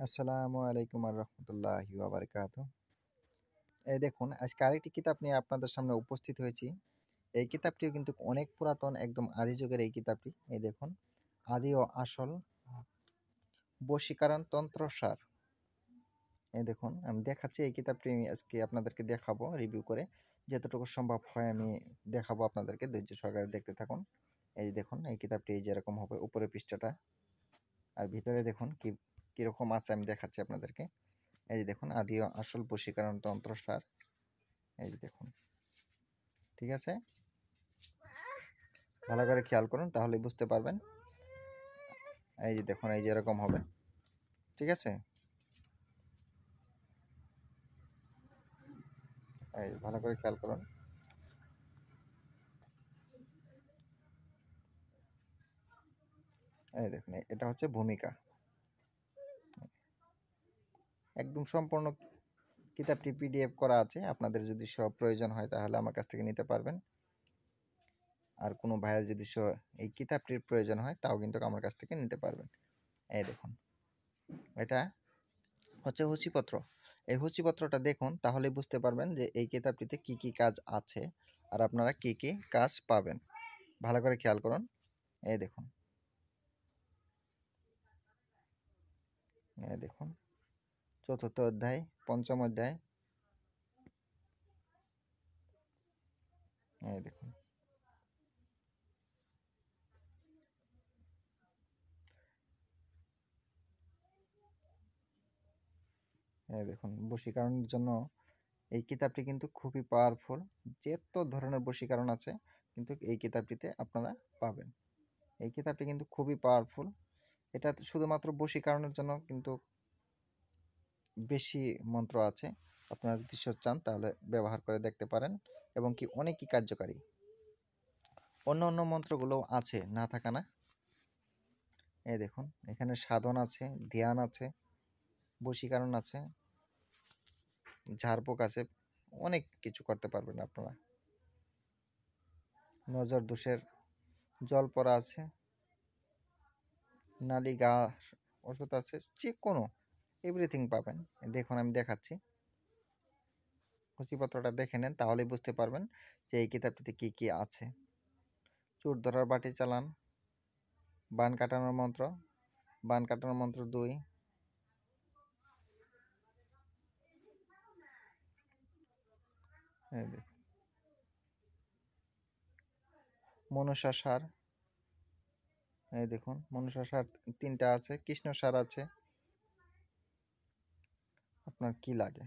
আসসালামু আলাইকুম আর রহমতুল্লাহি ওয়া বারাকাতুহু। এই দেখুন আজকে আরেকটি কিতাব নিয়ে আপনাদের সামনে উপস্থিত হয়েছি। এই কিতাবটিও কিন্তু অনেক পুরাতন, একদম আদি যুগের এই কিতাবটি। এই দেখুন, আদি ও আসল বশীকরণ তন্ত্রসার। এই দেখুন, আমি দেখাচ্ছি এই কিতাবটি আমি আজকে আপনাদেরকে দেখাবো রিভিউ করে। যতটুকু সম্ভব হয় আমি দেখাবো আপনাদেরকে, ধৈর্য সহকারে দেখতে থাকুন। এই যে দেখুন, এই কিতাবটি এই যেরকম হবে উপরের পৃষ্ঠাটা, আর ভিতরে দেখুন কিরকম আছে আমি দেখাচ্ছি আপনাদেরকে। এই যে দেখুন, আদি ও আসল বশীকরণ তন্ত্রসার। এই যে দেখুন, ঠিক আছে, ভালো করে খেয়াল করুন তাহলে বুঝতে পারবেন। এই যে দেখুন, এই যে এরকম হবে, ঠিক আছে। এই ভালো করে খেয়াল করুন। এই দেখুন, এটা হচ্ছে ভূমিকা। একদম সম্পূর্ণ কিতাবটি পিডিএফ করা আছে, আপনাদের যদি সব প্রয়োজন হয় তাহলে আমার কাছ থেকে নিতে পারবেন। আর কোনো ভাইয়ের যদি এই কিতাবটির প্রয়োজন হয় তাও কিন্তু আমার কাছ থেকে নিতে পারবেন। এই দেখুন, এটা হচ্ছে সূচিপত্র। এই সূচিপত্রটা দেখুন তাহলে বুঝতে পারবেন যে এই কিতাবটিতে কি কি কাজ আছে আর আপনারা কি কি কাজ পাবেন। ভালো করে খেয়াল করুন। এই দেখুন, এই দেখুন, চতুর্থ অধ্যায়, পঞ্চম অধ্যায়। এই দেখুন, এই দেখুন, বশীকরণের জন্য এই কিতাবটি কিন্তু খুবই পাওয়ারফুল। যত ধরনের বশীকরণ আছে কিন্তু এই কিতাবটিতে আপনারা পাবেন। এই কিতাবটি কিন্তু খুবই পাওয়ারফুল। এটা শুধুমাত্র বশীকরণের জন্য কিন্তু বেশি মন্ত্র আছে। আপনারা যদি চান তাহলে ব্যবহার করে দেখতে পারেন, এবং কি অনেকই কার্যকারী। অন্য অন্য মন্ত্রগুলোও আছে, না থাকা না। এই দেখুন, এখানে সাধন আছে, ধ্যান আছে, বশীকরণ আছে, ঝাড়ফুঁক আছে, অনেক কিছু করতে পারবেন আপনারা। নজর দোষের জল পড়া আছে, নালি গা ওষুধ আছে, যে কোনো এভরিথিং পাবেন। দেখুন, আমি দেখাচ্ছি, সূচিপত্রটা দেখে নেন তাহলেই বুঝতে পারবেন যে এই কিতাবটিতে কি কি আছে। চোর ধরার বাটি চালান, বান কাটানোর মন্ত্র, বান কাটানোর মন্ত্র 2। এই দেখুন, মনসা সার। এই দেখুন, মনসা সার 3টা আছে, কৃষ্ণ সার আছে। আপনার কি লাগে,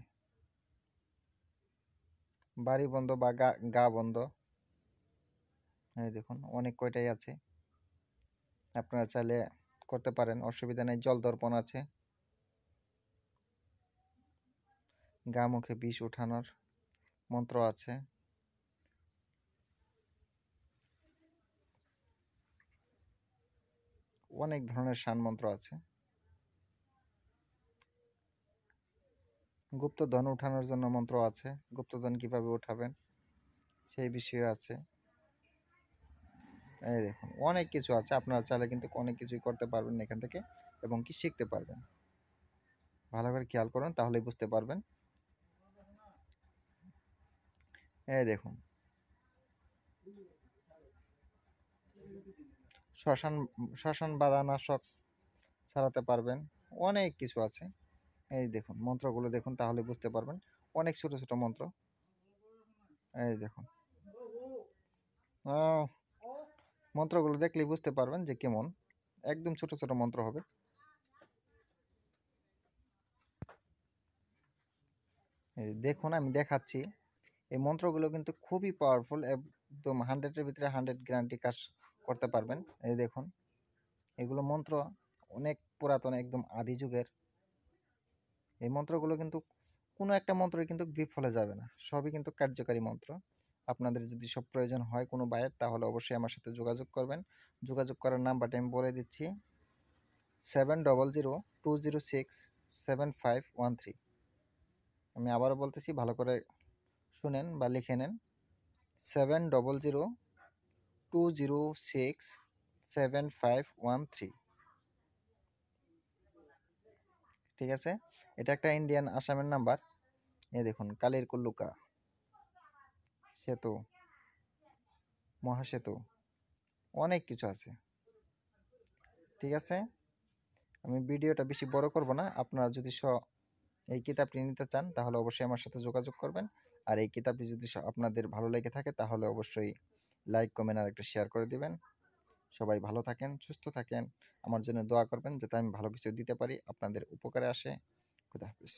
বাড়ি বন্ধ বা গা গা বন্ধ। এই দেখুন, অনেক কয়টাই আছে, আপনারা চাইলে করতে পারেন, অসুবিধা নেই। জল দর্পণ আছে, গা মুখে বিষ উঠানোর মন্ত্র আছে, অনেক ধরনের শান মন্ত্র আছে। গুপ্তধন উঠানোর জন্য মন্ত্র আছে, গুপ্তধন কিভাবে উঠাবেন সেই বিষয়ে আছে। এই দেখুন, অনেক কিছু আছে, আপনারা চাইলে কিন্তু অনেক কিছুই করতে পারবেন এখান থেকে, এবং কি শিখতে পারবেন। ভালো করে খেয়াল করুন তাহলেই বুঝতে পারবেন। এই দেখুন, শ্মশান শ্মশান বাধানাশক ছাড়াতে পারবেন, অনেক কিছু আছে। এই দেখুন, মন্ত্রগুলো দেখুন তাহলে বুঝতে পারবেন, অনেক ছোট ছোট মন্ত্র। এই দেখুন, মন্ত্রগুলো দেখলেই বুঝতে পারবেন যে কেমন, একদম ছোট ছোট মন্ত্র হবে। এই দেখুন, আমি দেখাচ্ছি, এই মন্ত্রগুলো কিন্তু খুবই পাওয়ারফুল, একদম 100-এর ভিতরে 100 গ্যারান্টি কাজ করতে পারবেন। এই দেখুন, এগুলো মন্ত্র অনেক পুরাতন, একদম আদি যুগের। এই মন্ত্রগুলো কিন্তু কোনো একটা মন্ত্রই কিন্তু বিফলে যাবে না, সবই কিন্তু কার্যকারী মন্ত্র। আপনাদের যদি সব প্রয়োজন হয় কোনো ভাইয়ের, তাহলে অবশ্যই আমার সাথে যোগাযোগ করবেন। যোগাযোগ করার নাম্বারটা আমি বলে দিচ্ছি, 7002067513। আমি আবারও বলতেছি, ভালো করে শুনেন বা লিখে নেন, 7002067513। ঠিক আছে, এটা একটা ইন্ডিয়ান আসামের নাম্বার। এই দেখুন কালির কুল্লুকা সেতু, মহাসেতু, অনেক কিছু আছে। ঠিক আছে, আমি ভিডিওটা বেশি বড় করব না। আপনারা যদি এই কিতাবটি নিতে চান তাহলে অবশ্যই আমার সাথে যোগাযোগ করবেন। আর এই কিতাবটি যদি আপনাদের ভালো লেগে থাকে তাহলে অবশ্যই লাইক, কমেন্ট আর একটা শেয়ার করে দিবেন। সবাই ভালো থাকেন, সুস্থ থাকেন, আমার জন্য দোয়া করবেন যাতে আমি ভালো কিছু দিতে পারি, আপনাদের উপকারে আসে। খুদা হাফেজ।